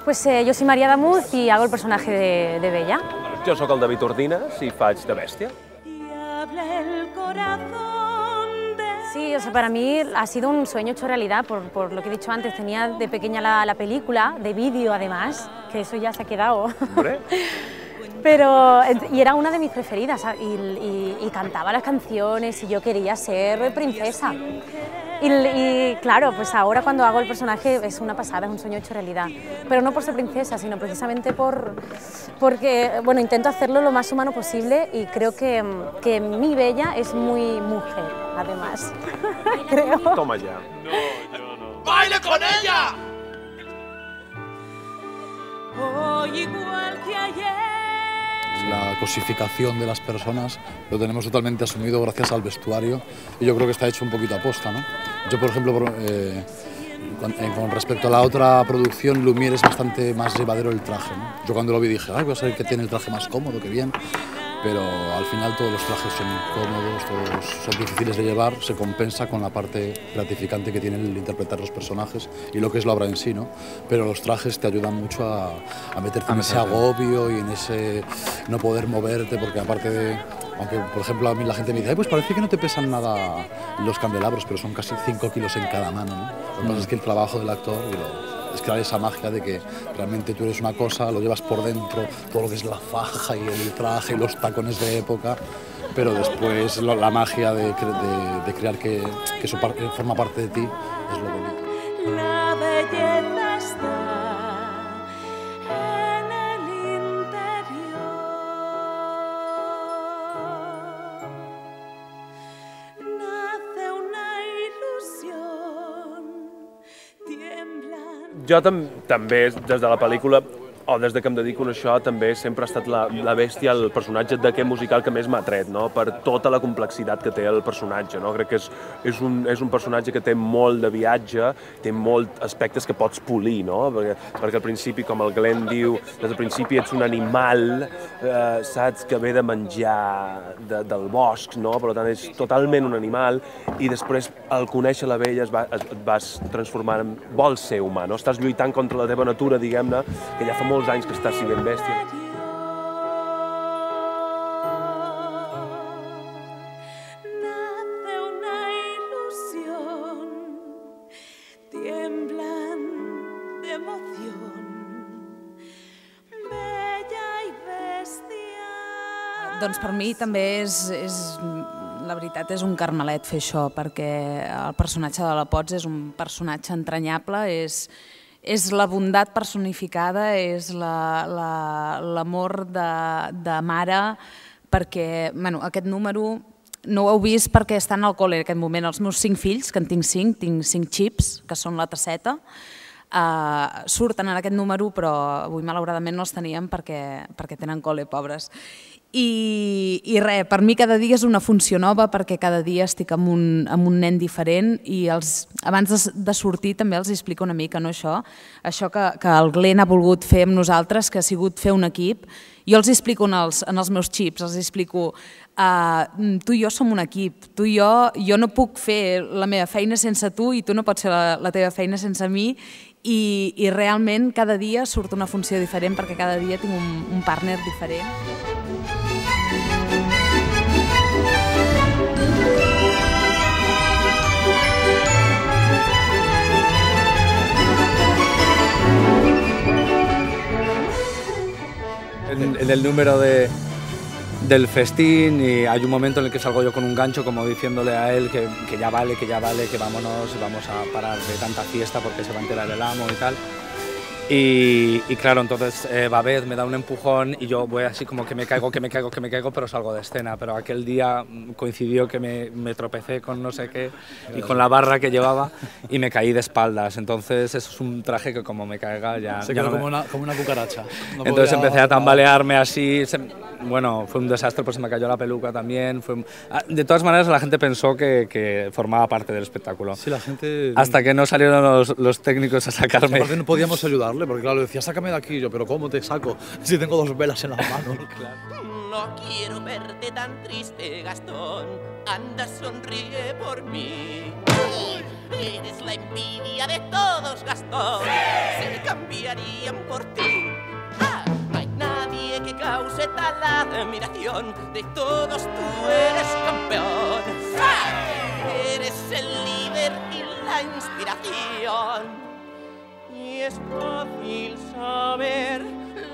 Pues yo soy María Damuz y hago el personaje de Bella. Jo sóc el David Ordines y faig de bèstia. Sí, o sea, para mí ha sido un sueño hecho realidad, por lo que he dicho antes. Tenía de pequeña la película, de vídeo además, que eso ya se ha quedado. Hombre. Y era una de mis preferidas, y cantaba las canciones y yo quería ser princesa. Y claro, pues ahora cuando hago el personaje es una pasada, es un sueño hecho realidad. Pero no por ser princesa, sino precisamente porque bueno, intento hacerlo lo más humano posible y creo que mi Bella es muy mujer, además. Creo. Toma ya. No, yo no. ¡Baile con ella! Hoy igual que ayer. La cosificación de las personas lo tenemos totalmente asumido gracias al vestuario y yo creo que está hecho un poquito a posta, ¿no? Yo, por ejemplo, con respecto a la otra producción, Lumière es bastante más llevadero el traje, ¿no? Yo cuando lo vi dije, ay, voy a ser el que tiene el traje más cómodo, qué bien, pero al final todos los trajes son cómodos, todos son difíciles de llevar, se compensa con la parte gratificante que tiene el interpretar los personajes y lo que es la obra en sí, ¿no? Pero los trajes te ayudan mucho a meterte en ese agobio y en ese no poder moverte, porque aparte de... Aunque, por ejemplo, a mí la gente me dice, ay, pues parece que no te pesan nada los candelabros, pero son casi 5 kilos en cada mano, ¿no? Lo que pasa es que el trabajo del actor es crear esa magia de que realmente tú eres una cosa, lo llevas por dentro, todo lo que es la faja y el traje y los tacones de época, pero después la magia de crear que eso forma parte de ti es lo bonito. La belleza está en el interior. Nace una ilusión, tiemblan. Jo també, des de la pel·lícula, o des que em dedico a això, també sempre ha estat la bèstia, el personatge d'aquest musical que més m'ha atret, no? Per tota la complexitat que té el personatge, no? Crec que és un personatge que té molt de viatge, té molts aspectes que pots polir, no? Perquè al principi, com el Glenn diu, des del principi ets un animal, saps, que ve de menjar del bosc, no? Per tant, és totalment un animal, i després, al conèixer la Bella, et vas transformant en... Vols ser humà, no? Estàs lluitant contra la teva natura, diguem-ne, que ja fa molts anys que estàs sent bèstia. Nace una ilusión, tiemblan de emoción, bella i bèstia. Doncs per mi també la veritat és un carmelet fer això, perquè el personatge de la Pots és un personatge entranyable, és la bondat personificada, és l'amor de mare, perquè aquest número no ho heu vist perquè estan al col·le en aquest moment. Els meus 5 fills, que en tinc 5, tinc 5 xips, que són la tasseta, surten en aquest número, però avui malauradament no els teníem perquè tenen col·le, pobres. I res, per mi cada dia és una funció nova perquè cada dia estic amb un nen diferent i abans de sortir també els explico una mica això que el Glenn ha volgut fer amb nosaltres, que ha sigut fer un equip. Jo els explico en els meus xips, els explico tu i jo som un equip, tu i jo no puc fer la meva feina sense tu i tu no pots fer la teva feina sense mi i realment cada dia surt una funció diferent perquè cada dia tinc un partner diferent. En el número del festín y hay un momento en el que salgo yo con un gancho como diciéndole a él que ya vale, que vámonos, vamos a parar de tanta fiesta porque se va a enterar el amo y tal. Y claro, entonces Babette me da un empujón y yo voy así como que me caigo, pero salgo de escena. Pero aquel día coincidió que me tropecé con no sé qué y con la barra que llevaba y me caí de espaldas. Entonces eso es un traje que como me caiga ya... Se quedó como una cucaracha. No entonces empecé a tambalearme así, bueno, fue un desastre, pues se me cayó la peluca también. De todas maneras la gente pensó que formaba parte del espectáculo. Sí, la gente... Hasta que no salieron los técnicos a sacarme. Aparte no podíamos ayudarle, porque claro, decía, sácame de aquí, y yo, pero ¿cómo te saco si tengo 2 velas en las manos? Claro. No quiero verte tan triste, Gastón. Anda, sonríe por mí. Eres la envidia de todos, Gastón. Se cambiarían por ti. No hay nadie que cause tal admiración. De todos tú eres campeón. Eres el líder y la inspiración. Y es fácil saber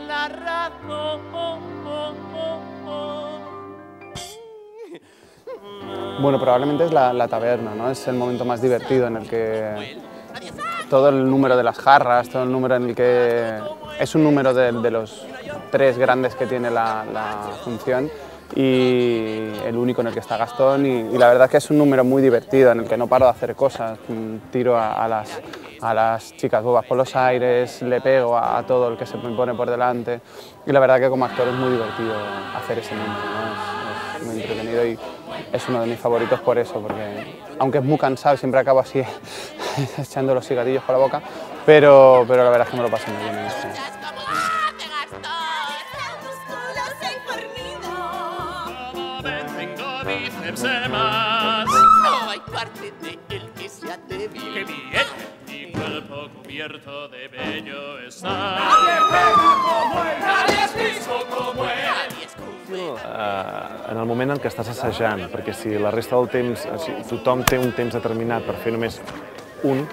la razón. Bueno, probablemente es la taberna, ¿no? Es el momento más divertido en el que todo el número de las jarras, todo el número en el que... Es un número de los 3 grandes que tiene la función y el único en el que está Gastón y la verdad es que es un número muy divertido en el que no paro de hacer cosas, tiro a las chicas bobas por los aires, le pego a todo el que se me pone por delante y la verdad que como actor es muy divertido hacer ese número, ¿no? Es muy entretenido y es uno de mis favoritos por eso, porque aunque es muy cansado siempre acabo así echando los cigarrillos por la boca, pero la verdad es que me lo paso muy bien en esto. No hay parte de él que sea débil. ¡Qué bien! Mi cuerpo cubierto de vello está. ¡Nadie pega como él! ¡Nadie es mismo como él! En el moment en què estàs assajant, perquè si la resta del temps, si tothom té un temps determinat per fer només un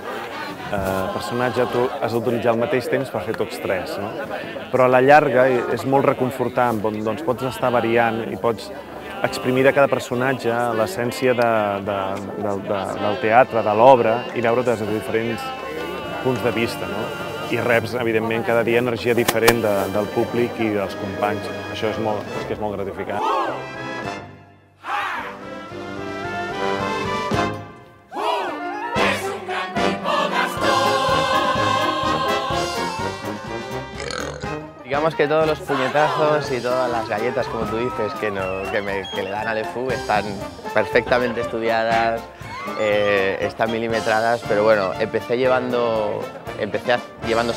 personatge, tu has d'utilitzar el mateix temps per fer tots 3, no? Però a la llarga és molt reconfortant, doncs pots estar variant i pots exprimir de cada personatge l'essència del teatre, de l'obra, i veure des de diferents punts de vista, no? I reps, evidentment, cada dia energia diferent del públic i dels companys. Això és molt gratificant. Digamos que todos los puñetazos y todas las galletas, como tú dices, que le dan a Le Fou están perfectamente estudiadas, están milimetradas, pero bueno, empecé llevando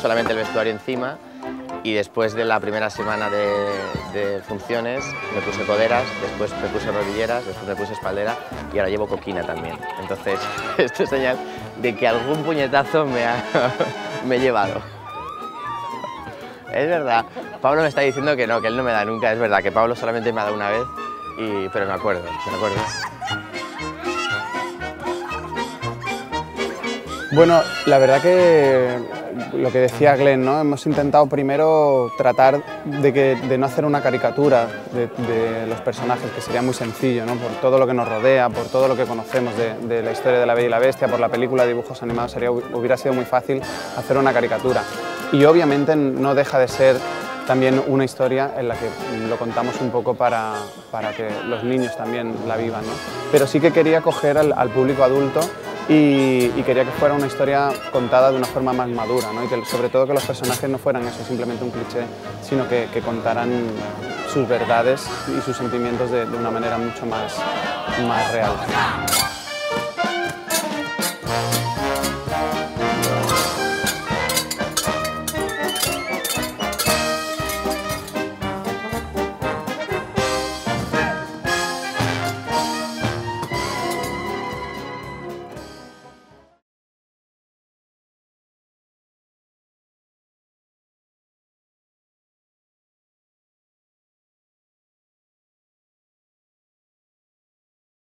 solamente el vestuario encima y después de la primera semana de funciones me puse coderas, después me puse rodilleras, después me puse espaldera y ahora llevo coquina también. Entonces, esto es señal de que algún puñetazo me he llevado. Es verdad, Pablo me está diciendo que no, que él no me da nunca, es verdad, que Pablo solamente me ha dado una vez, pero me acuerdo. Bueno, la verdad que lo que decía Glenn, ¿no? Hemos intentado primero tratar de no hacer una caricatura de los personajes, que sería muy sencillo, ¿no? Por todo lo que nos rodea, por todo lo que conocemos de la historia de La Bella y la Bestia, por la película de dibujos animados, hubiera sido muy fácil hacer una caricatura. Y obviamente no deja de ser también una historia en la que lo contamos un poco para que los niños también la vivan, ¿no? Pero sí que quería coger al público adulto y quería que fuera una historia contada de una forma más madura, ¿no? Y que sobre todo que los personajes no fueran eso, simplemente un cliché, sino que contaran sus verdades y sus sentimientos de una manera mucho más real.